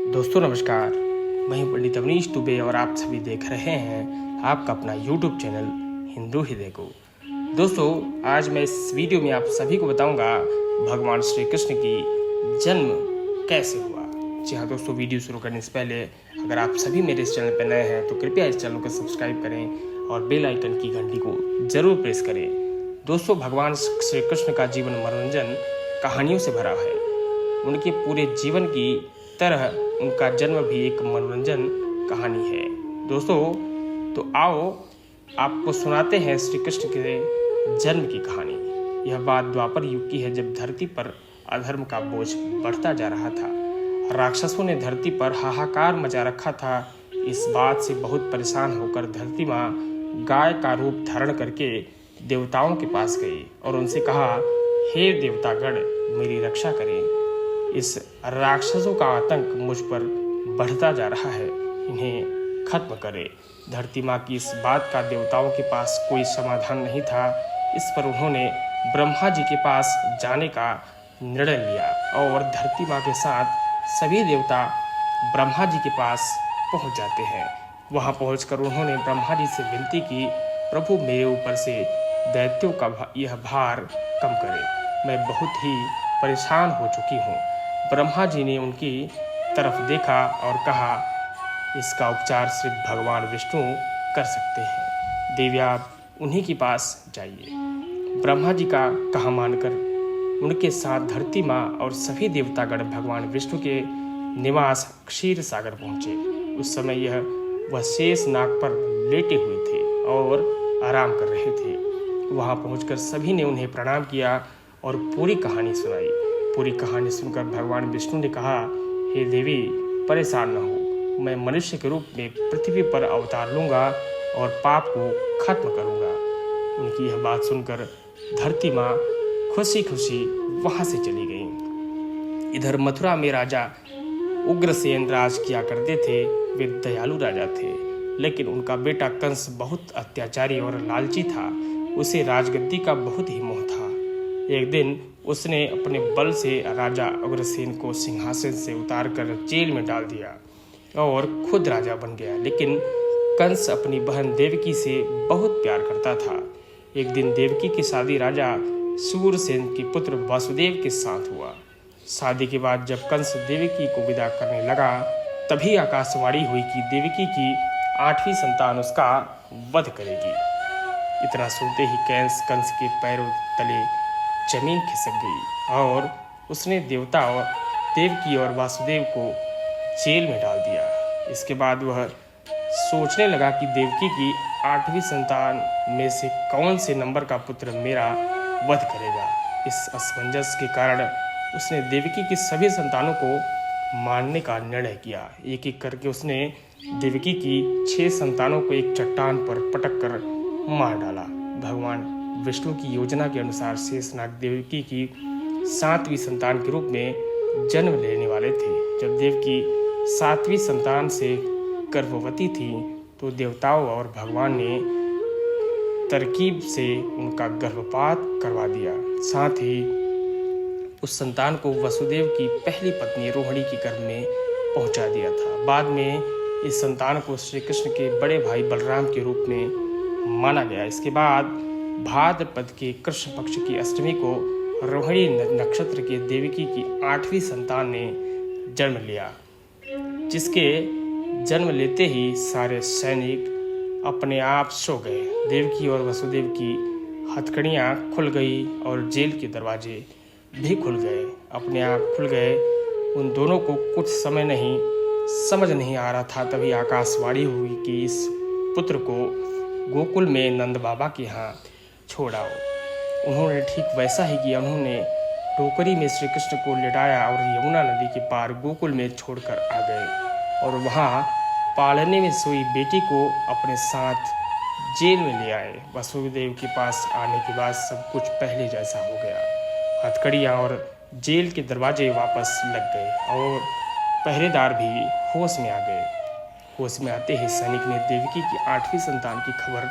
दोस्तों नमस्कार, मैं हूं पंडित अवनीश दुबे और आप सभी देख रहे हैं आपका अपना यूट्यूब चैनल हिंदू हृदय को। दोस्तों आज मैं इस वीडियो में आप सभी को बताऊंगा भगवान श्री कृष्ण की जन्म कैसे हुआ। जी हाँ दोस्तों, वीडियो शुरू करने से पहले अगर आप सभी मेरे इस चैनल पर नए हैं तो कृपया इस चैनल को सब्सक्राइब करें और बेल आइकन की घंटी को जरूर प्रेस करें। दोस्तों भगवान श्री कृष्ण का जीवन मनोरंजन कहानियों से भरा है। उनके पूरे जीवन की तरह उनका जन्म भी एक मनोरंजन कहानी है। दोस्तों तो आओ आपको सुनाते हैं श्री कृष्ण के जन्म की कहानी। यह बात द्वापर युग की है, जब धरती पर अधर्म का बोझ बढ़ता जा रहा था। राक्षसों ने धरती पर हाहाकार मचा रखा था। इस बात से बहुत परेशान होकर धरती माँ गाय का रूप धारण करके देवताओं के पास गई और उनसे कहा, हे देवतागण मेरी रक्षा करें। इस राक्षसों का आतंक मुझ पर बढ़ता जा रहा है, इन्हें खत्म करें। धरती माँ की इस बात का देवताओं के पास कोई समाधान नहीं था। इस पर उन्होंने ब्रह्मा जी के पास जाने का निर्णय लिया और धरती माँ के साथ सभी देवता ब्रह्मा जी के पास पहुँच जाते हैं। वहाँ पहुँचकर उन्होंने ब्रह्मा जी से विनती की, प्रभु मेरे ऊपर से दैत्यों का यह भार कम करें, मैं बहुत ही परेशान हो चुकी हूँ। ब्रह्मा जी ने उनकी तरफ देखा और कहा, इसका उपचार सिर्फ भगवान विष्णु कर सकते हैं, देवी आप उन्हीं के पास जाइए। ब्रह्मा जी का कहा मानकर उनके साथ धरती माँ और सभी देवतागण भगवान विष्णु के निवास क्षीर सागर पहुँचे। उस समय वह शेष नाग पर लेटे हुए थे और आराम कर रहे थे। वहाँ पहुँचकर सभी ने उन्हें प्रणाम किया और पूरी कहानी सुनाई। पूरी कहानी सुनकर भगवान विष्णु ने कहा, हे देवी परेशान न हो, मैं मनुष्य के रूप में पृथ्वी पर अवतार लूँगा और पाप को खत्म करूँगा। उनकी यह बात सुनकर धरती माँ खुशी खुशी वहाँ से चली गई। इधर मथुरा में राजा उग्रसेन राज किया करते थे। वे दयालु राजा थे, लेकिन उनका बेटा कंस बहुत अत्याचारी और लालची था। उसे राजगद्दी का बहुत ही मोह था। एक दिन उसने अपने बल से राजा उग्रसेन को सिंहासन से उतारकर जेल में डाल दिया और खुद राजा बन गया। लेकिन कंस अपनी बहन देवकी से बहुत प्यार करता था। एक दिन देवकी की शादी राजा सूरसेन के पुत्र वासुदेव के साथ हुआ। शादी के बाद जब कंस देवकी को विदा करने लगा, तभी आकाशवाणी हुई कि देवकी की 8वीं संतान उसका वध करेगी। इतना सुनते ही कंस के पैरों तले जमीन खिसक गई और उसने देवता और देवकी और वासुदेव को जेल में डाल दिया। इसके बाद वह सोचने लगा कि देवकी की 8वीं संतान में से कौन से नंबर का पुत्र मेरा वध करेगा। इस असमंजस के कारण उसने देवकी की सभी संतानों को मारने का निर्णय किया। एक एक करके उसने देवकी की 6 संतानों को एक चट्टान पर पटक कर मार डाला। भगवान विष्णु की योजना के अनुसार शेषनाग देवकी की 7वीं संतान के रूप में जन्म लेने वाले थे। जब देवकी 7वीं संतान से गर्भवती थी तो देवताओं और भगवान ने तरकीब से उनका गर्भपात करवा दिया। साथ ही उस संतान को वसुदेव की पहली पत्नी रोहिणी के गर्भ में पहुंचा दिया था। बाद में इस संतान को श्री कृष्ण के बड़े भाई बलराम के रूप में माना गया। इसके बाद भाद्रपद के कृष्ण पक्ष की अष्टमी को रोहिणी नक्षत्र के देवकी की 8वीं संतान ने जन्म लिया, जिसके जन्म लेते ही सारे सैनिक अपने आप सो गए। देवकी और वसुदेव की हथकड़ियाँ खुल गई और जेल के दरवाजे भी खुल गए, अपने आप खुल गए। उन दोनों को कुछ समय नहीं समझ नहीं आ रहा था। तभी आकाशवाणी हुई कि इस पुत्र को गोकुल में नंद बाबा के यहाँ छोड़ आओ। उन्होंने ठीक वैसा ही किया। उन्होंने टोकरी में श्री कृष्ण को लिटाया और यमुना नदी के पार गोकुल में छोड़कर आ गए और वहाँ पालने में सोई बेटी को अपने साथ जेल में ले आए। वसुदेव के पास आने के बाद सब कुछ पहले जैसा हो गया। हथकड़ियाँ और जेल के दरवाजे वापस लग गए और पहरेदार भी होश में आ गए। होश में आते ही सैनिक ने देवकी की 8वीं संतान की खबर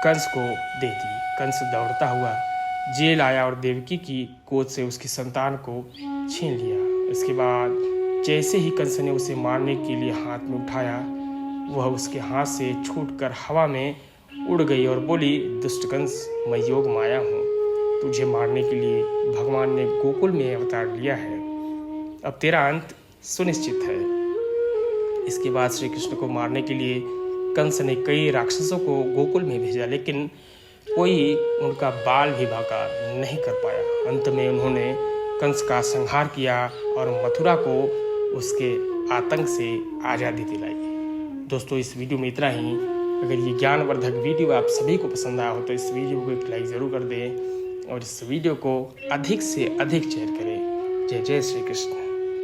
कंस को दे दी। कंस दौड़ता हुआ जेल आया और देवकी की गोद से उसकी संतान को छीन लिया। इसके बाद जैसे ही कंस ने उसे मारने के लिए हाथ में उठाया, वह उसके हाथ से छूटकर हवा में उड़ गई और बोली, दुष्ट कंस, मैं योग माया हूँ। तुझे मारने के लिए भगवान ने गोकुल में अवतार लिया है। अब तेरा अंत सुनिश्चित है। इसके बाद श्री कृष्ण को मारने के लिए कंस ने कई राक्षसों को गोकुल में भेजा, लेकिन कोई उनका बाल भी बांका नहीं कर पाया। अंत में उन्होंने कंस का संहार किया और मथुरा को उसके आतंक से आज़ादी दिलाई। दोस्तों, इस वीडियो में इतना ही। अगर ये ज्ञानवर्धक वीडियो आप सभी को पसंद आया हो तो इस वीडियो को एक लाइक ज़रूर कर दें और इस वीडियो को अधिक से अधिक शेयर करें। जय जय श्री कृष्ण।